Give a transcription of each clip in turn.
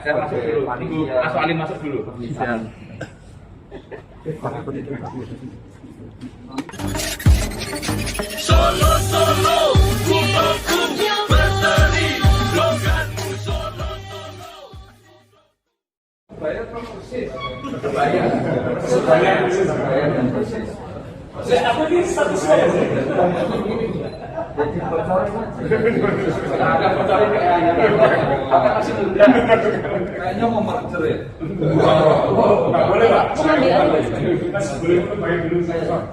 saya masuk dulu. Mas Alim masuk dulu. Solo, solo, kumoku berteri, logatmu solo, solo. Bayar kan persis. Bayar dan persis. Aku ini statusnya ya. Jadi bocorin aja. Agak bocorin kayaknya. Agak masih muda. Kayaknya mau merger ya. Nggak boleh Pak. Kita sebelum itu bayar dulu saya.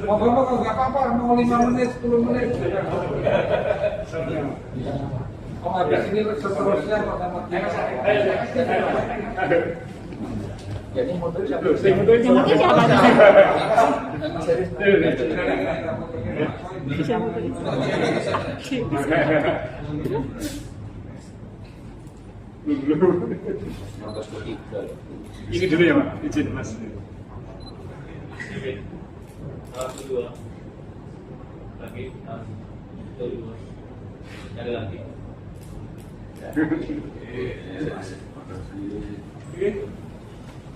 Mau nggak apa-apa. Mau 5 menit, 10 menit. Oh habis ini seterusnya pertama. Jadi motor siapa? Ini dulu ya Pak, izin Mas. Kedua lagi ada lagi.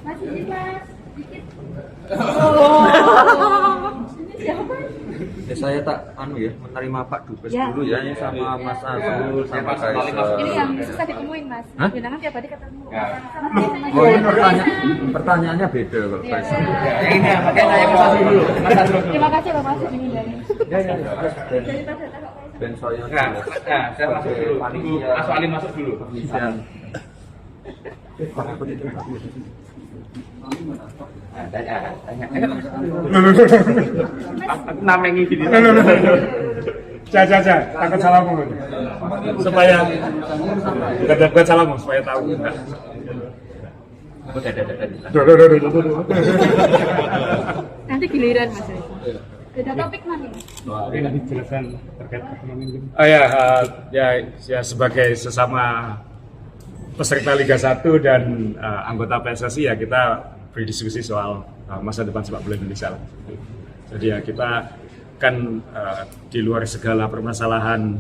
Mas, ini Mas, dikit. Ini siapa? Ya saya tak menerima Pak Dubes Ya. dulu ya sama Mas Azul sama Kaisar. Ini yang susah ditemuin Mas. Hah? Bilangan tiap hari ketemu. Ya. Sama Oh ini dia. pertanyaannya beda kalau Iya. Kaisar. Ya ini ya, makanya saya Mas Azul dulu. Mas Azul. Terima kasih Bapak Mas diundang. Ya Ben Daripada tak Ben Soyo. Saya masuk dulu. Mas Alim masuk dulu. Aku namengi gini. Jangan, takut salahmu. Supaya bukan salahmu, supaya tahu. nanti giliran Mas. Beda topik nanti. Ini penjelasan terkait ekonomi. Oh ya, ya sebagai sesama peserta Liga 1 dan anggota PSSI ya kita berdiskusi soal masa depan sepak bola Indonesia. Jadi ya kita kan di luar segala permasalahan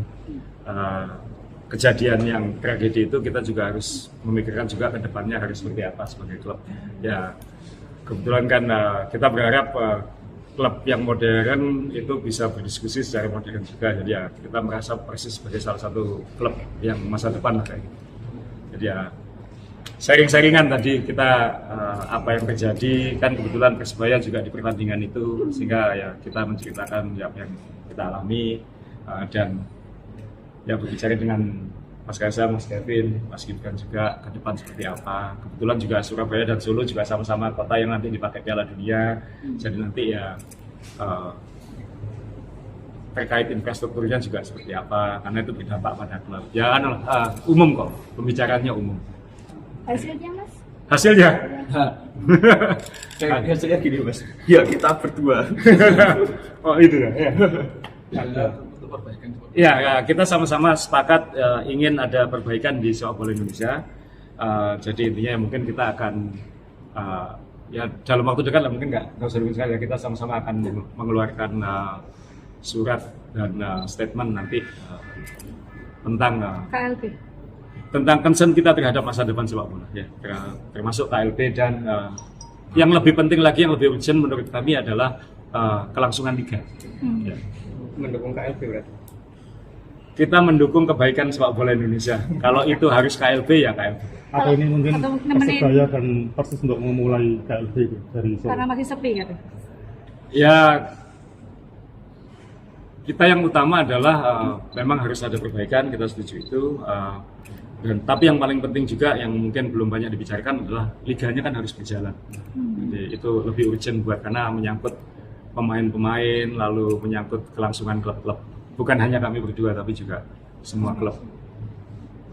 kejadian yang tragedi itu kita juga harus memikirkan juga ke depannya harus seperti apa sebagai klub. Ya kebetulan kan kita berharap klub yang modern itu bisa berdiskusi secara modern juga. Jadi ya kita merasa persis sebagai salah satu klub yang masa depan lah kayak gitu. Jadi ya sharing-sharingan tadi kita apa yang terjadi kan kebetulan Persebaya juga di pertandingan itu sehingga ya kita menceritakan ya, yang kita alami dan ya berbicara dengan Mas Kaisar, Mas Kevin, Mas Gibran juga ke depan seperti apa. Kebetulan juga Surabaya dan Solo juga sama-sama kota yang nanti dipakai Piala Dunia. Jadi nanti ya terkait infrastrukturnya juga seperti apa, karena itu berdampak pada klub. Ya umum kok, pembicaraannya umum. Hasilnya Mas? Hasilnya? Hasilnya gini Mas. Ya kita berdua. Oh itu ya. Ya, kita sama-sama sepakat ingin ada perbaikan di sepak bola Indonesia. Jadi intinya mungkin kita akan ya dalam waktu dekat lah, mungkin nggak usah dulu sekali ya, kita sama-sama akan mengeluarkan surat dan statement nanti tentang KLB. Tentang concern kita terhadap masa depan sepak bola ya, termasuk KLB dan yang lebih penting lagi, yang lebih urgent menurut kami adalah kelangsungan liga. Ya. Mendukung KLB berarti. Kita mendukung kebaikan sepak bola Indonesia. Kalau itu harus KLB ya KLB. Atau ini mungkin Atau nemenin. Persebaya dan Persis untuk memulai KLB dari Solo. Karena masih sepi gitu. Ya kita yang utama adalah memang harus ada perbaikan, kita setuju itu. Dan tapi yang paling penting juga yang mungkin belum banyak dibicarakan adalah liganya kan harus berjalan. Jadi itu lebih urgent buat karena menyangkut pemain-pemain, lalu menyangkut kelangsungan klub-klub. Bukan hanya kami berdua, tapi juga semua klub.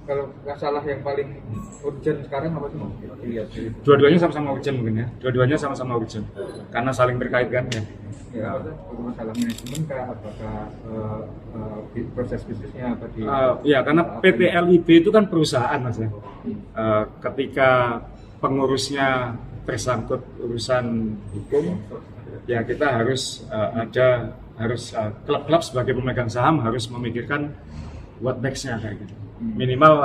Kalau masalah yang paling urgent sekarang apa sih? Lihat. Dua-duanya sama-sama urgent mungkin ya. Dua-duanya sama-sama urgent. Karena saling terkait kan ya. Ya, masalah manajemen kah? Apakah proses bisnisnya apa di? Ya, karena PT LIB itu kan perusahaan Mas ya. Ketika pengurusnya tersangkut urusan hukum, ya kita harus klub-klub sebagai pemegang saham harus memikirkan what next-nya kayak gitu. Minimal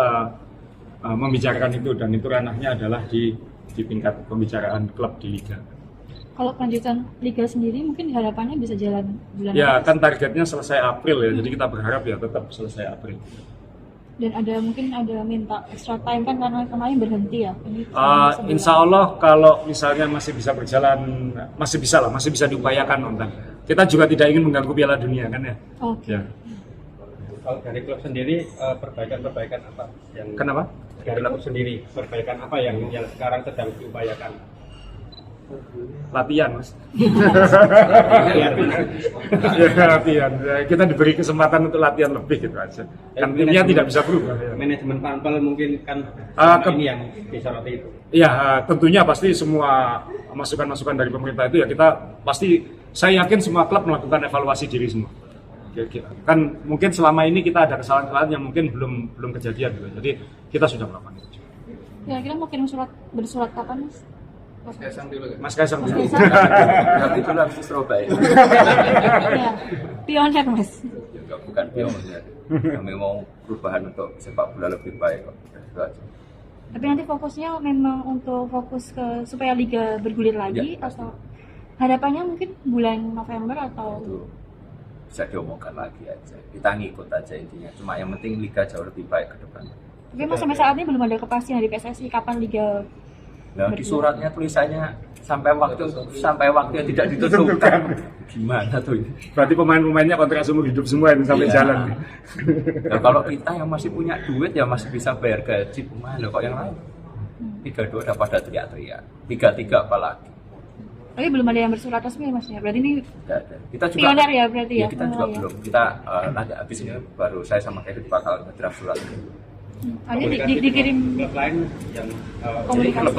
membicarakan itu, dan itu ranahnya adalah di tingkat pembicaraan klub di liga. Kalau kelanjutan liga sendiri mungkin harapannya bisa jalan bulan Ya depan. kan targetnya selesai April ya, jadi kita berharap ya tetap selesai April. Dan mungkin ada minta extra time kan karena kemarin berhenti ya. Ini Insya Allah kalau misalnya masih bisa berjalan, masih bisa diupayakan nonton. Kita juga tidak ingin mengganggu Piala Dunia kan ya. Oke. Ya. Kalau dari klub sendiri perbaikan apa yang Kenapa? dari klub sendiri perbaikan apa yang sekarang sedang diupayakan? Latihan mas. Ya, latihan. Ya, kita diberi kesempatan untuk latihan lebih gitu aja. Kan timnya tidak bisa berubah. Ya. Manajemen Pampel mungkin kan ini yang disoroti itu. Ya tentunya pasti semua masukan-masukan dari pemerintah itu ya kita pasti, saya yakin semua klub melakukan evaluasi diri semua. Kan mungkin selama ini kita ada kesalahan-kesalahan yang mungkin belum kejadian gitu. Jadi kita sudah melakukan itu. Kira-kira mau kirim bersurat kapan mas? Mas Kaisang dulu kan? Mas Kaisang Mas dulu. Kaisang. Nanti dulu habis Surabaya. Ya, pionir mas. Enggak, bukan pionir. Kami mau perubahan untuk sepak bola lebih baik kok. Itu aja. Tapi nanti fokusnya memang untuk fokus ke supaya liga bergulir lagi atau harapannya mungkin bulan November atau Itu bisa diomongkan lagi aja. Kita ngikut aja intinya. Cuma yang penting liga jauh lebih baik ke depan. tapi mas sampai saat ini belum ada kepastian dari PSSI kapan liga Nah, di suratnya tulisannya sampai waktu yang tidak ditentukan. Gimana tuh ini? Berarti pemain-pemainnya kontrak seumur hidup semua yang sampai Iya. jalan. Nah, kalau kita yang masih punya duit ya masih bisa bayar gaji pemain. Loh, kok yang lain 3-2 udah pada teriak-teriak, 3-3 apalagi. tapi belum ada yang bersurat resmi mas ya berarti ini Nggak ada. Kita juga pionir ya berarti ya kita juga belum. Kita nanti habis ini baru saya sama Kevin bakal ngedraft surat. dikirim Klub lain yang komunikasi Klub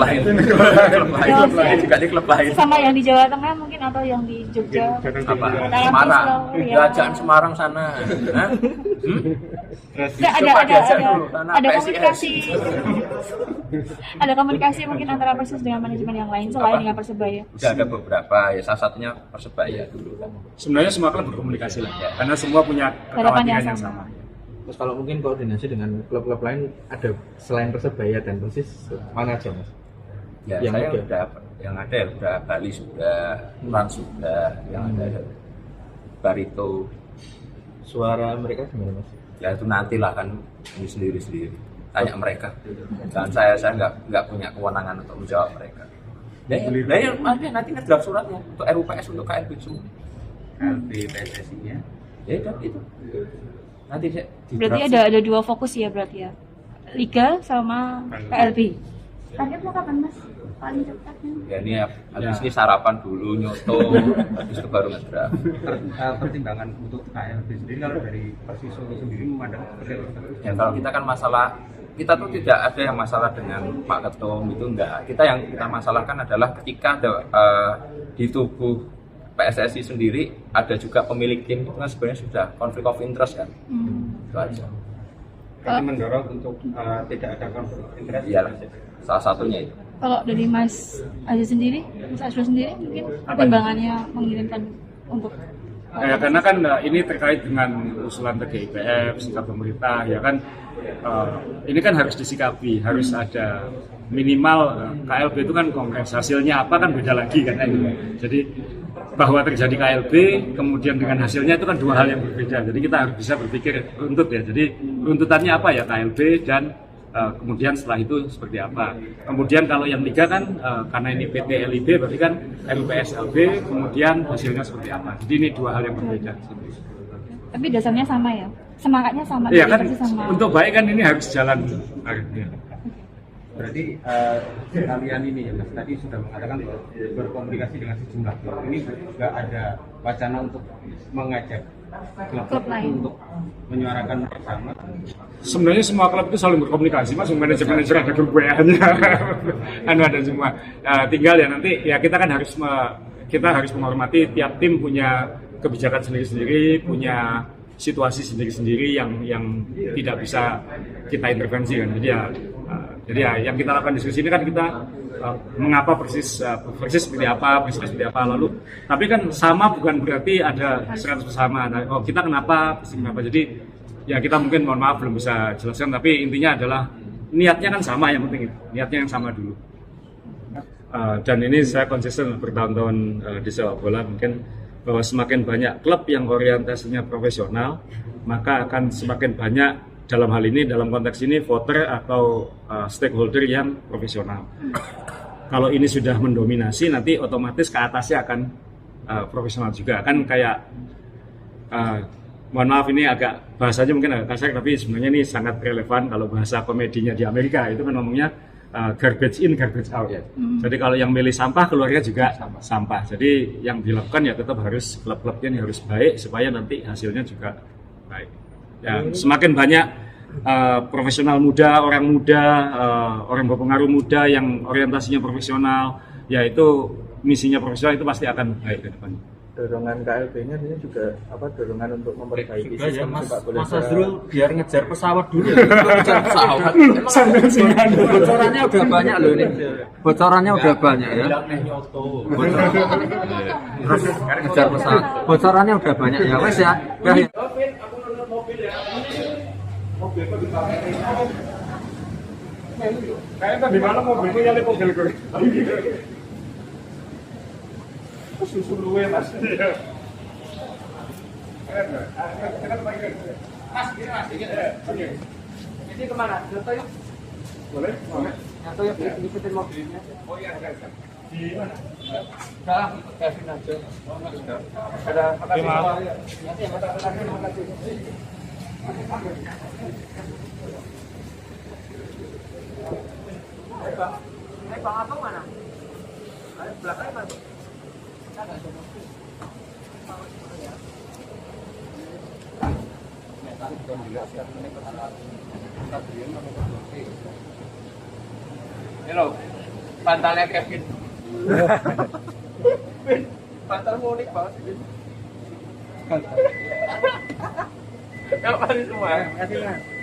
lain juga di klub lain. sama yang di Jawa Tengah mungkin atau yang di Jogja Apa? Dalam Semarang. Islam, ya. Kerajaan Semarang sana. Hah? Nggak, Coba diajak dulu, tanah ada PSIS. komunikasi ada komunikasi mungkin antara Persis dengan manajemen yang lain selain Apa? dengan Persebaya. Udah ada beberapa ya, salah satunya Persebaya dulu kan. Sebenarnya semua klub berkomunikasi lah, karena semua punya Harapan yang kekhawatiran yang sama. sama. Terus kalau mungkin koordinasi dengan klub-klub lain ada selain Persebaya dan Persis mana aja mas? Ya Yang saya ada. udah yang ada ya udah Bali sudah, Trans sudah, yang ada Barito. Suara mereka gimana mas? Ya itu nantilah kan ini sendiri-sendiri. Tanya mereka. Dan saya nggak punya kewenangan untuk menjawab mereka. Ya nanti ngedraft suratnya untuk RUPS untuk KLB semua. LB PSSI-nya. Ya udah itu. Nanti saya Berarti ada dua fokus ya berarti ya. Liga sama KLB. Target mau kapan mas? Paling cepatnya. Ya ini habis ini sarapan dulu, nyoto, habis itu baru ngedraft. Pertimbangan untuk KLB sendiri kalau dari Persis Solo sendiri memandang seperti apa? Ya kalau kita kan masalah, kita tuh tidak ada yang masalah dengan Pak Ketum itu enggak. Yang kita masalahkan adalah ketika ada di tubuh PSSI sendiri ada juga pemilik tim itu kan sebenarnya sudah konflik of interest kan. Itu aja. Kami mendorong untuk tidak ada konflik interest. Iyalah, salah satunya itu. Kalau dari Mas Aziz sendiri, Mas Azrul sendiri mungkin pertimbangannya mengirimkan untuk Ya, karena kan ini terkait dengan usulan TGIPF, sikap pemerintah, ya kan ini kan harus disikapi, harus ada minimal KLB itu kan kongres, hasilnya apa kan beda lagi kan ini. Jadi bahwa terjadi KLB kemudian dengan hasilnya itu kan dua hal yang berbeda. Jadi kita harus bisa berpikir runtut ya. Jadi runtutannya apa ya KLB dan kemudian setelah itu seperti apa. Kemudian kalau yang liga kan karena ini PT LIB berarti kan RUPS LB, kemudian hasilnya seperti apa. Jadi ini dua hal yang berbeda. tapi dasarnya sama ya, semangatnya sama. Iya kan, pasti sama. untuk baik kan ini harus jalan. Ya. Berarti kalian ini ya mas tadi sudah mengatakan berkomunikasi dengan sejumlah klub. Ini juga ada wacana untuk mengajak klub lain untuk menyuarakan bersama. Sebenarnya semua klub itu saling berkomunikasi, mas. Manajer ada grup WA-nya, ada semua. Tinggal ya nanti ya kita kan harus menghormati tiap tim punya kebijakan sendiri-sendiri, punya situasi sendiri-sendiri yang tidak bisa kita intervensi kan. Jadi ya yang kita lakukan diskusi ini kan kita mengapa persis seperti apa, seperti apa lalu. Tapi kan sama bukan berarti ada 100% sama. Oh kita kenapa, persis kenapa. Jadi ya kita mungkin mohon maaf belum bisa jelaskan. Tapi intinya adalah niatnya kan sama, yang penting niatnya yang sama dulu. Dan ini saya konsisten bertahun-tahun di sepak bola, mungkin bahwa semakin banyak klub yang orientasinya profesional, maka akan semakin banyak dalam hal ini, dalam konteks ini, voter atau stakeholder yang profesional. Kalau ini sudah mendominasi, nanti otomatis ke atasnya akan profesional juga. Kan kayak, mohon maaf ini agak bahasanya mungkin agak kasar, tapi sebenarnya ini sangat relevan kalau bahasa komedinya di Amerika, itu kan ngomongnya garbage in, garbage out. Jadi kalau yang milih sampah, keluarnya juga sampah. Jadi yang dilakukan ya tetap harus, klub-klubnya ini harus baik, supaya nanti hasilnya juga baik. Ya, semakin banyak profesional muda, orang berpengaruh muda yang orientasinya profesional, yaitu misinya profesional, itu pasti akan baik ke depannya. Dorongan KLB-nya ini juga dorongan untuk memperbaiki juga ya sistem Mas, sepak bola. Mas Azrul biar ngejar pesawat dulu ya. Ngejar pesawat. Bocorannya udah banyak loh ini. Bocorannya udah banyak ya. Terus ngejar pesawat. Bocorannya udah banyak ya. Wes ya. Udah ya. Kayaknya tadi malam mobilku nyalip mobilku. Susu luwe mas. Mas, dikit. Ini kemana? Jatuh yuk. Boleh? Jatuh yuk, ikutin mobilnya. Oh iya, di mana? Nah, Kevin aja. Ada makasih. Nanti yang terima kasih. Bang Abang mana? Belakangnya mana? Ini loh, pantalnya Kevin. Pantalmu unik banget sih. Gak apa semua. Terima kasih.